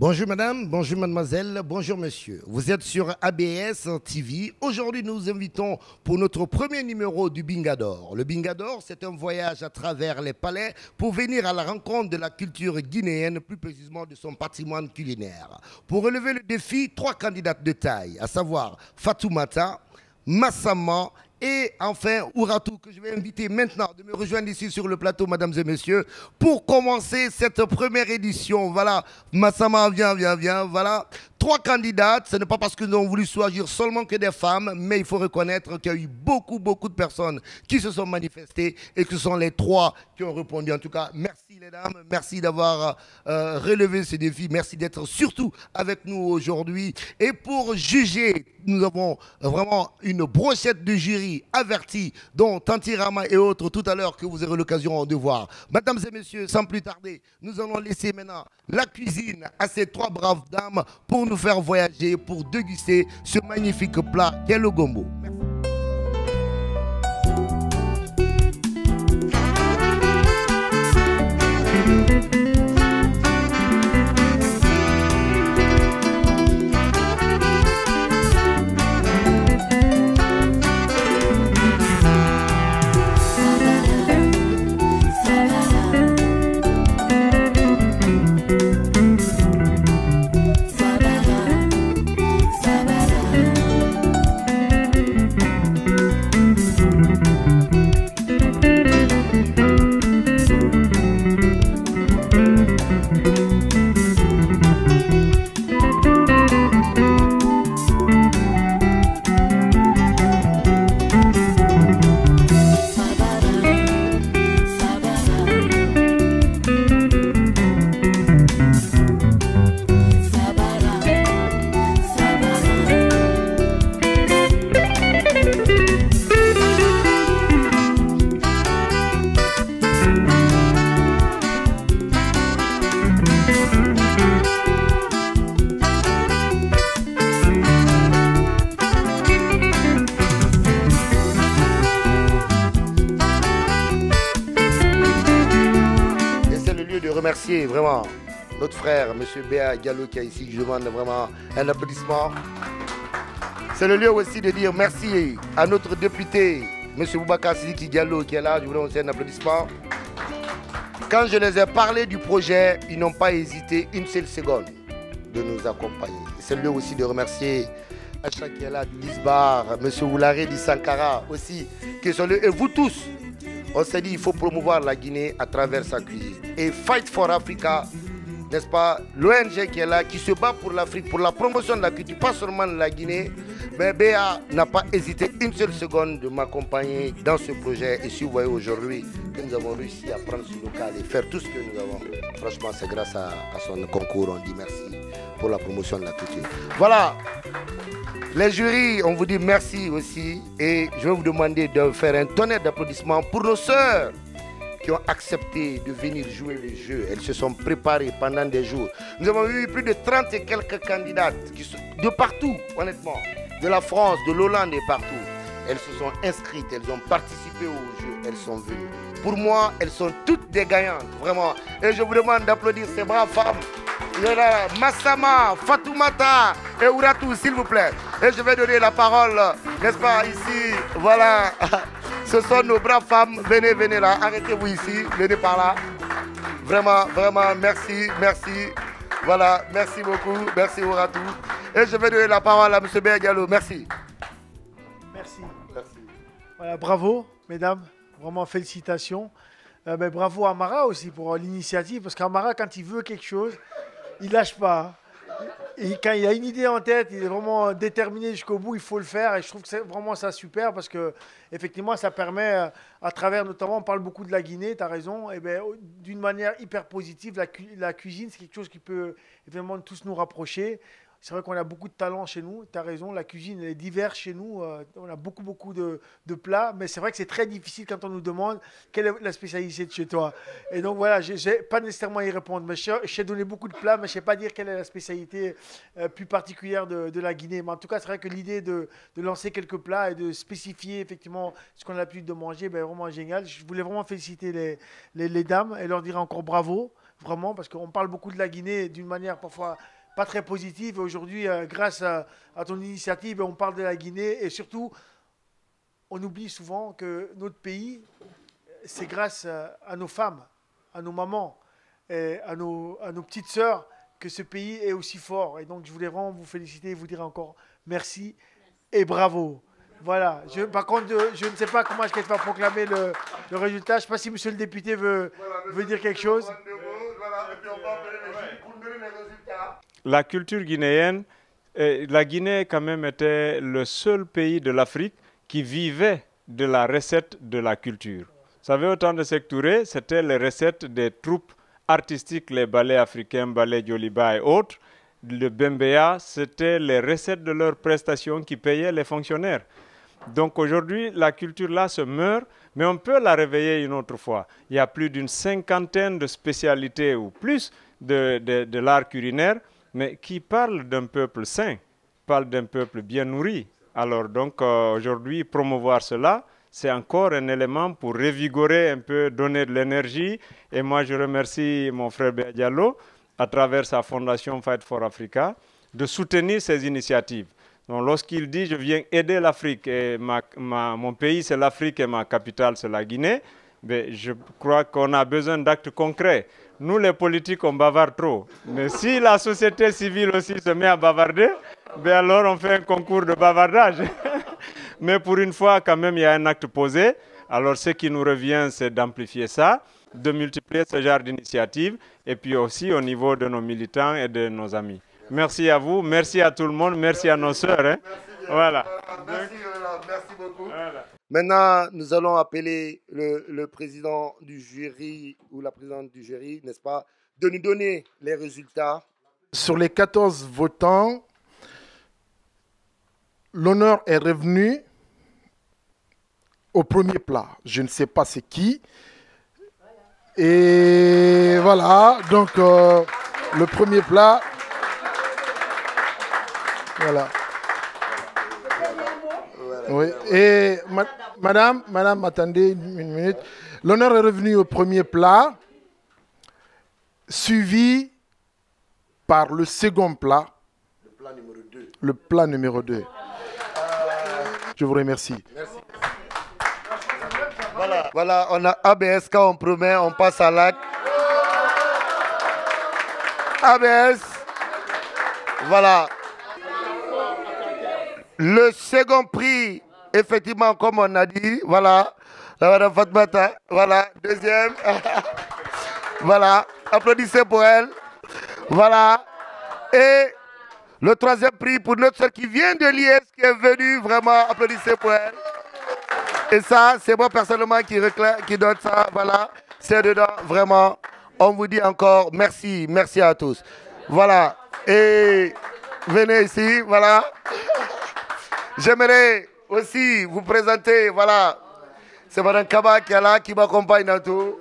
Bonjour madame, bonjour mademoiselle, bonjour monsieur. Vous êtes sur ABS TV. Aujourd'hui, nous vous invitons pour notre premier numéro du Bingador. Le Bingador, c'est un voyage à travers les palais pour venir à la rencontre de la culture guinéenne, plus précisément de son patrimoine culinaire. Pour relever le défi, 3 candidates de taille, à savoir Fatoumata, Massama et enfin Ouratou, que je vais inviter maintenant de me rejoindre ici sur le plateau, mesdames et messieurs, pour commencer cette première édition. Voilà, Massama, viens, voilà. 3 candidates, ce n'est pas parce que nous avons voulu choisir seulement que des femmes, mais il faut reconnaître qu'il y a eu beaucoup de personnes qui se sont manifestées et que ce sont les 3 qui ont répondu. En tout cas, merci les dames, merci d'avoir relevé ce défi, merci d'être surtout avec nous aujourd'hui. Et pour juger, nous avons vraiment une brochette de jury avertie, dont Tanti Rama et autres tout à l'heure que vous aurez l'occasion de voir. Mesdames et messieurs, sans plus tarder, nous allons laisser maintenant la cuisine à ces 3 braves dames pour nous faire voyager, pour déguster ce magnifique plat qu'est le gombo. Merci. Remercier vraiment notre frère, M. Béa Diallo, qui est ici. Je demande vraiment un applaudissement. C'est le lieu aussi de dire merci à notre député, M. Boubacar Sidiki Diallo, qui est là. Je voudrais aussi un applaudissement. Quand je les ai parlé du projet, ils n'ont pas hésité une seule seconde de nous accompagner. C'est le lieu aussi de remercier Acha qui est là, du Lisbar, M. Oularé du Sankara aussi, qui sont là. Et vous tous, on s'est dit qu'il faut promouvoir la Guinée à travers sa cuisine. Et Fight for Africa, n'est-ce pas, l'ONG qui est là, qui se bat pour l'Afrique, pour la promotion de la culture, pas seulement de la Guinée, mais Béa n'a pas hésité une seule seconde de m'accompagner dans ce projet. Et si vous voyez aujourd'hui que nous avons réussi à prendre ce local et faire tout ce que nous avons, franchement, c'est grâce à son concours. On dit merci pour la promotion de la culture. Voilà. Les jurys, on vous dit merci aussi et je vais vous demander de faire un tonnerre d'applaudissements pour nos sœurs qui ont accepté de venir jouer le jeu. Elles se sont préparées pendant des jours. Nous avons eu plus de 30 et quelques candidates qui sont de partout, honnêtement, de la France, de l'Hollande et partout. Elles se sont inscrites, elles ont participé au jeu, elles sont venues. Pour moi, elles sont toutes des gagnantes, vraiment. Et je vous demande d'applaudir ces braves femmes. Massama, Fatoumata et Ouratou, s'il vous plaît. Et je vais donner la parole, n'est-ce pas, ici, voilà. Ce sont nos braves femmes. Venez là, arrêtez-vous ici, venez par là. Vraiment, merci. Voilà, merci beaucoup, merci Ouratou. Et je vais donner la parole à M. Béa Diallo, merci. Merci. Voilà, bravo, mesdames, vraiment félicitations. Bravo à Mara aussi pour l'initiative, parce qu'Amara, quand il veut quelque chose, il lâche pas. Et quand il a une idée en tête, il est vraiment déterminé jusqu'au bout, il faut le faire. Et je trouve que c'est vraiment ça super parce que effectivement, ça permet, à travers notamment, on parle beaucoup de la Guinée, tu as raison, et d'une manière hyper positive, la cuisine, c'est quelque chose qui peut évidemment tous nous rapprocher. C'est vrai qu'on a beaucoup de talent chez nous, tu as raison, la cuisine elle est diverse chez nous, on a beaucoup de plats, mais c'est vrai que c'est très difficile quand on nous demande quelle est la spécialité de chez toi. Et donc voilà, je n'ai pas nécessairement à y répondre, mais je sais donner beaucoup de plats, mais je ne sais pas dire quelle est la spécialité plus particulière de la Guinée. Mais en tout cas, c'est vrai que l'idée de lancer quelques plats et de spécifier effectivement ce qu'on a l'habitude de manger, ben, vraiment génial. Je voulais vraiment féliciter les dames et leur dire encore bravo. Vraiment, parce qu'on parle beaucoup de la Guinée d'une manière parfois pas très positive. Et aujourd'hui, grâce à ton initiative, on parle de la Guinée et surtout, on oublie souvent que notre pays, c'est grâce à nos femmes, à nos mamans et à nos petites sœurs que ce pays est aussi fort. Et donc, je voulais vraiment vous féliciter et vous dire encore merci et bravo. Voilà. Par contre, je ne sais pas comment est-ce qu'elle va proclamer le résultat. Je ne sais pas si monsieur le député veut dire quelque chose. La culture guinéenne, la Guinée quand même était le seul pays de l'Afrique qui vivait de la recette de la culture. Vous savez, au temps de Sékou Touré, c'était les recettes des troupes artistiques, les ballets africains, ballets Joliba et autres. Le Bembea, c'était les recettes de leurs prestations qui payaient les fonctionnaires. Donc aujourd'hui, la culture là se meurt, mais on peut la réveiller une autre fois. Il y a plus d'une 50aine de spécialités ou plus de l'art culinaire, mais qui parlent d'un peuple sain, parlent d'un peuple bien nourri. Alors donc aujourd'hui, promouvoir cela, c'est encore un élément pour revigorer un peu, donner de l'énergie. Et moi, je remercie mon frère Béa Diallo, à travers sa fondation Fight for Africa, de soutenir ces initiatives. Donc, lorsqu'il dit « je viens aider l'Afrique et mon pays c'est l'Afrique et ma capitale c'est la Guinée », ben, je crois qu'on a besoin d'actes concrets. Nous les politiques on bavarde trop, mais si la société civile aussi se met à bavarder, ben alors on fait un concours de bavardage. Mais pour une fois quand même il y a un acte posé, alors ce qui nous revient c'est d'amplifier ça, de multiplier ce genre d'initiatives et puis aussi au niveau de nos militants et de nos amis. Merci à vous, merci à tout le monde, merci à nos sœurs. Hein. Voilà. Merci beaucoup. Voilà. Maintenant, nous allons appeler le président du jury ou la présidente du jury, n'est-ce pas, de nous donner les résultats. Sur les 14 votants, l'honneur est revenu au premier plat. Je ne sais pas c'est qui. Et voilà, donc le premier plat. Voilà. Oui. Et madame, attendez une minute. L'honneur est revenu au premier plat, suivi par le second plat. Le plat numéro 2. Le plat numéro 2. Je vous remercie. Merci. Voilà, on a ABS quand on promet, on passe à l'acte. ABS. Voilà. Le second prix, effectivement, comme on a dit, voilà, la madame Fatmata, voilà, deuxième, voilà, applaudissez pour elle, voilà, et le troisième prix pour notre soeur qui vient de l'IS, qui est venue, vraiment, applaudissez pour elle, et ça, c'est moi personnellement qui donne ça, voilà, c'est dedans, vraiment, on vous dit encore merci, merci à tous, voilà, et venez ici, voilà. J'aimerais aussi vous présenter, voilà, c'est Mme Kaba qui est là, qui m'accompagne dans tout.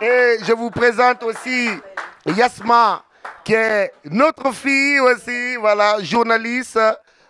Et je vous présente aussi Yasma, qui est notre fille aussi, voilà, journaliste.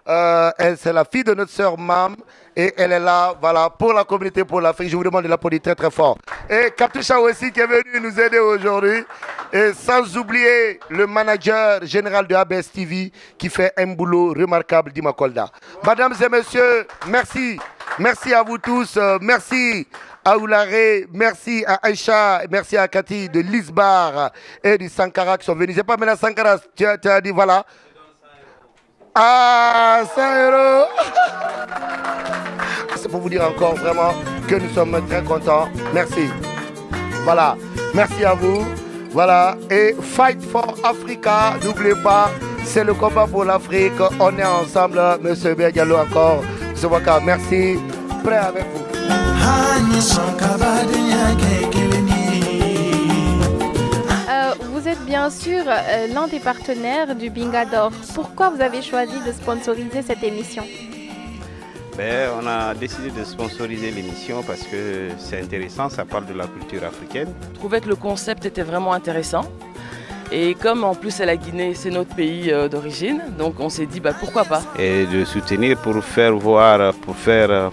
C'est la fille de notre sœur Mam. Et elle est là, voilà, pour la communauté, pour l'Afrique. Je vous demande de l'applaudir très très fort. Et Kaptusha aussi qui est venu nous aider aujourd'hui. Et sans oublier le manager général de ABS TV qui fait un boulot remarquable, Dima Kolda. Mesdames et messieurs, merci. Merci à vous tous. Merci à Oulare, merci à Aïcha, merci à Cathy de Lisbar et du Sankara qui sont venus. C'est pas maintenant Sankara, tu as dit voilà. Ah, 100 €. C'est pour vous dire encore vraiment que nous sommes très contents. Merci. Voilà. Merci à vous. Voilà. Et Fight for Africa, n'oubliez pas, c'est le combat pour l'Afrique. On est ensemble. Monsieur Béa Diallo encore. Monsieur Waka, merci. Prêt avec vous. Vous êtes bien sûr l'un des partenaires du Binga d'Or. Pourquoi vous avez choisi de sponsoriser cette émission? On a décidé de sponsoriser l'émission parce que c'est intéressant, ça parle de la culture africaine. Je trouvais que le concept était vraiment intéressant. Et comme en plus c'est la Guinée, c'est notre pays d'origine, donc on s'est dit pourquoi pas. Et de soutenir pour faire voir, pour faire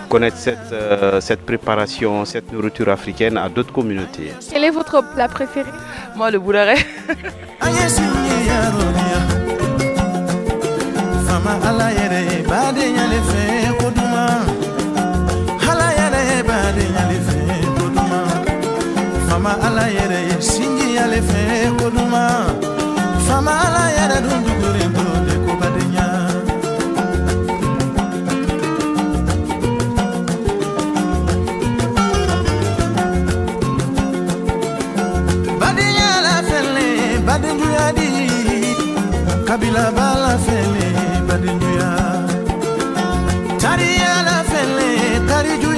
connaître cette préparation, cette nourriture africaine à d'autres communautés. Quel est votre plat préféré? Moi, le boularet. Kabila bala fele badinuya Tariya la fele kariju